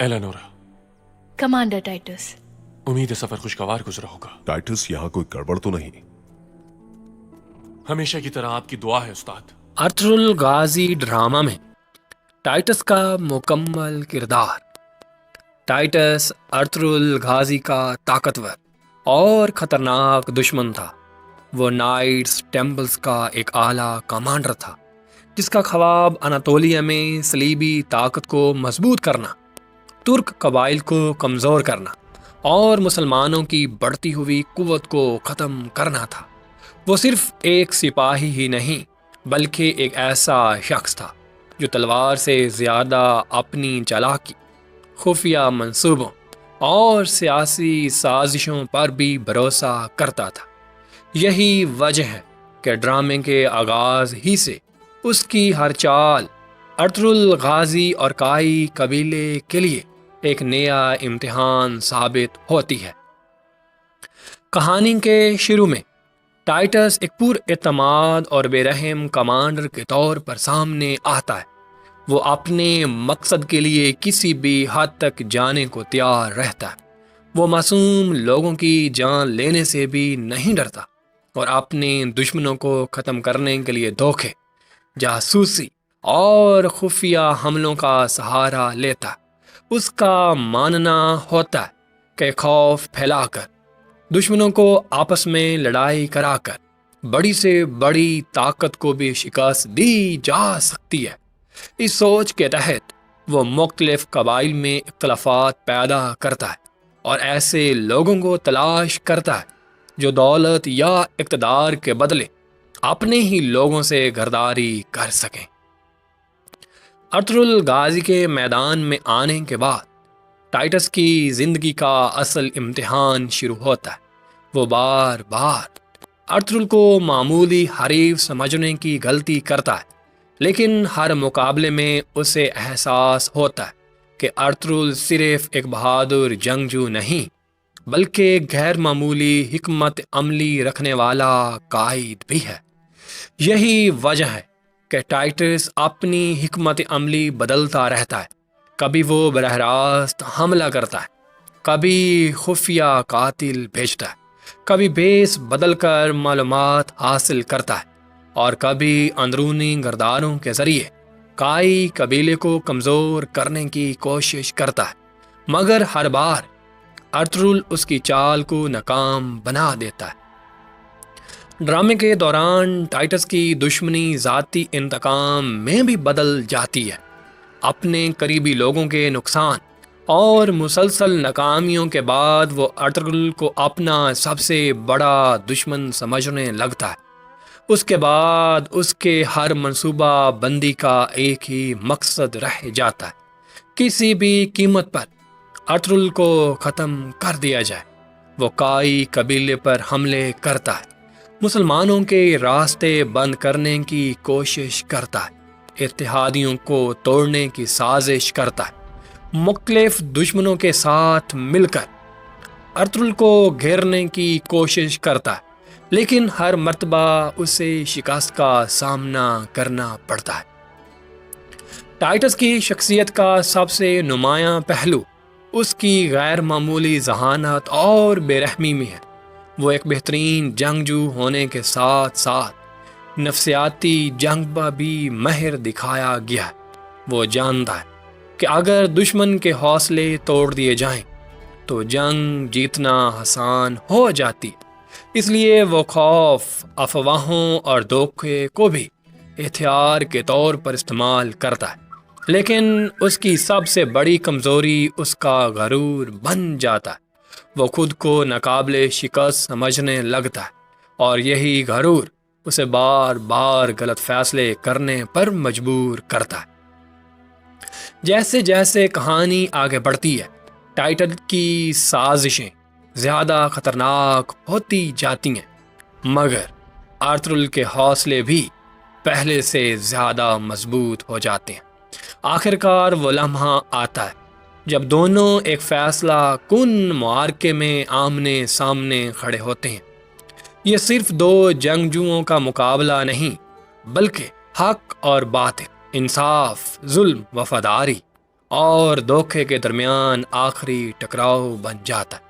Eleonora, commander Titus. उम्मीद है सफर खुशगवार गुजरा होगा। टाइटस, यहाँ कोई गड़बड़ तो नहीं? हमेशा की तरह आपकी दुआ है उस्ताद। अर्थरुल गाजी ड्रामा में टाइटस का मुकम्मल किरदार। टाइटस अर्थरुल गाजी का ताकतवर और खतरनाक दुश्मन था। वो नाइट्स टेम्पल्स का एक आला कमांडर था, जिसका ख्वाब अनातोलिया में सलीबी ताकत को मजबूत करना, तुर्क कबाइल को कमज़ोर करना और मुसलमानों की बढ़ती हुई कुव्वत को ख़त्म करना था। वो सिर्फ एक सिपाही ही नहीं, बल्कि एक ऐसा शख्स था जो तलवार से ज़्यादा अपनी चालाकी, खुफिया मंसूबों और सियासी साजिशों पर भी भरोसा करता था। यही वजह है कि ड्रामे के आगाज़ ही से उसकी हर चाल अर्थरुल गाजी और काई कबीले के लिए एक नया इम्तिहान साबित होती है। कहानी के शुरू में टाइटस एक पुरएतमाद और बेरहम कमांडर के तौर पर सामने आता है। वो अपने मकसद के लिए किसी भी हद तक जाने को तैयार रहता है। वो मासूम लोगों की जान लेने से भी नहीं डरता और अपने दुश्मनों को ख़त्म करने के लिए धोखे, जासूसी और खुफिया हमलों का सहारा लेता। उसका मानना होता है कि खौफ फैलाकर, दुश्मनों को आपस में लड़ाई कराकर बड़ी से बड़ी ताकत को भी शिकस्त दी जा सकती है। इस सोच के तहत वो मुख्तलिफ कबाइल में इख्तलाफात पैदा करता है और ऐसे लोगों को तलाश करता है जो दौलत या इक़्तिदार के बदले अपने ही लोगों से गरदारी कर सकें। अर्थरुल गाजी के मैदान में आने के बाद टाइटस की ज़िंदगी का असल इम्तिहान शुरू होता है। वो बार बार अर्थरुल को मामूली हरीफ समझने की गलती करता है, लेकिन हर मुकाबले में उसे एहसास होता है कि अर्थरुल सिर्फ एक बहादुर जंगजू नहीं, बल्कि गैर मामूली हिकमत अमली रखने वाला कायद भी है। यही वजह है कि टाइटस अपनी हिकमत अमली बदलता रहता है। कभी वो बरह रास्त हमला करता है, कभी खुफिया कातिल भेजता है, कभी बेस बदल कर मालूमात हासिल करता है और कभी अंदरूनी गरदारों के ज़रिए काई कबीले को कमज़ोर करने की कोशिश करता है। मगर हर बार अर्थरुल उसकी चाल को नाकाम बना देता है। ड्रामे के दौरान टाइटस की दुश्मनी ज़ाती इंतकाम में भी बदल जाती है। अपने करीबी लोगों के नुकसान और मुसलसल नाकामियों के बाद वो अर्थरुल को अपना सबसे बड़ा दुश्मन समझने लगता है। उसके बाद उसके हर मंसूबा बंदी का एक ही मकसद रह जाता है, किसी भी कीमत पर अर्थरुल को ख़त्म कर दिया जाए। वो काई कबीले पर हमले करता है, मुसलमानों के रास्ते बंद करने की कोशिश करता है, इत्तेहादियों को तोड़ने की साजिश करता है, मुख्तलिफ दुश्मनों के साथ मिलकर अर्थरुल को घेरने की कोशिश करता है, लेकिन हर मर्तबा उसे शिकस्त का सामना करना पड़ता है। टाइटस की शख्सियत का सबसे नुमायां पहलू उसकी गैर मामूली जहानत और बेरहमी में है। वो एक बेहतरीन जंगजू होने के साथ साथ नफ्सियाती जंग पर भी माहिर दिखाया गया है। वो जानता है कि अगर दुश्मन के हौसले तोड़ दिए जाएं तो जंग जीतना आसान हो जाती। इसलिए वो खौफ, अफवाहों और धोखे को भी हथियार के तौर पर इस्तेमाल करता है, लेकिन उसकी सबसे बड़ी कमज़ोरी उसका गरूर बन जाता है। वो खुद को नाकाबिले शिकस्त समझने लगता है और यही गरूर उसे बार बार गलत फैसले करने पर मजबूर करता है। जैसे जैसे कहानी आगे बढ़ती है, टाइटस की साजिशें ज़्यादा खतरनाक होती जाती हैं, मगर अर्थरुल के हौसले भी पहले से ज़्यादा मजबूत हो जाते हैं। आखिरकार वो लम्हा आता है जब दोनों एक फैसला कुन मुआरके में आमने सामने खड़े होते हैं। ये सिर्फ दो जंगजुओं का मुकाबला नहीं, बल्कि हक और बातिल, इंसाफ, जुल्म, वफादारी اور دھوکے کے درمیان آخری ٹکراؤ بن جاتا ہے۔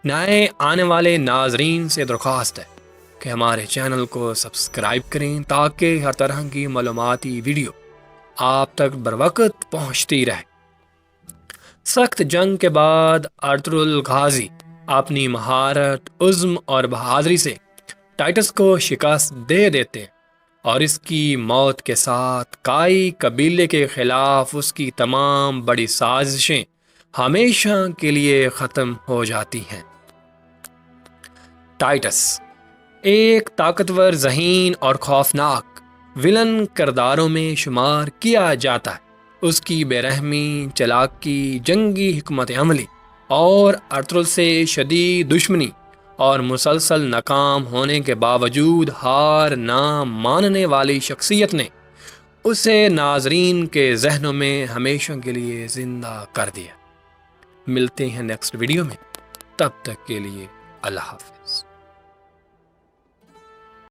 نئے آنے والے ناظرین سے درخواست ہے کہ ہمارے چینل کو سبسکرائب کریں تاکہ ہر طرح کی معلوماتی ویڈیو آپ تک بروقت پہنچتی رہے۔ سخت جنگ کے بعد ارطغرل غازی اپنی مہارت، عزم اور بہادری سے ٹائٹس کو شکست دے دیتے ہیں اور اس کی موت کے ساتھ کائی قبیلے کے خلاف اس کی تمام بڑی سازشیں ہمیشہ کے لیے ختم ہو جاتی ہیں۔ ٹائٹس ایک طاقتور، ذہین اور خوفناک ولن کرداروں میں شمار کیا جاتا ہے۔ اس کی بے رحمی، چالاکی، جنگی حکمت عملی اور ارطغرل سے شدید دشمنی اور مسلسل ناکام ہونے کے باوجود ہار نہ ماننے والی شخصیت نے اسے ناظرین کے ذہنوں میں ہمیشہ کے لیے زندہ کر دیا۔ ملتے ہیں نیکسٹ ویڈیو میں، تب تک کے لیے اللہ حافظ۔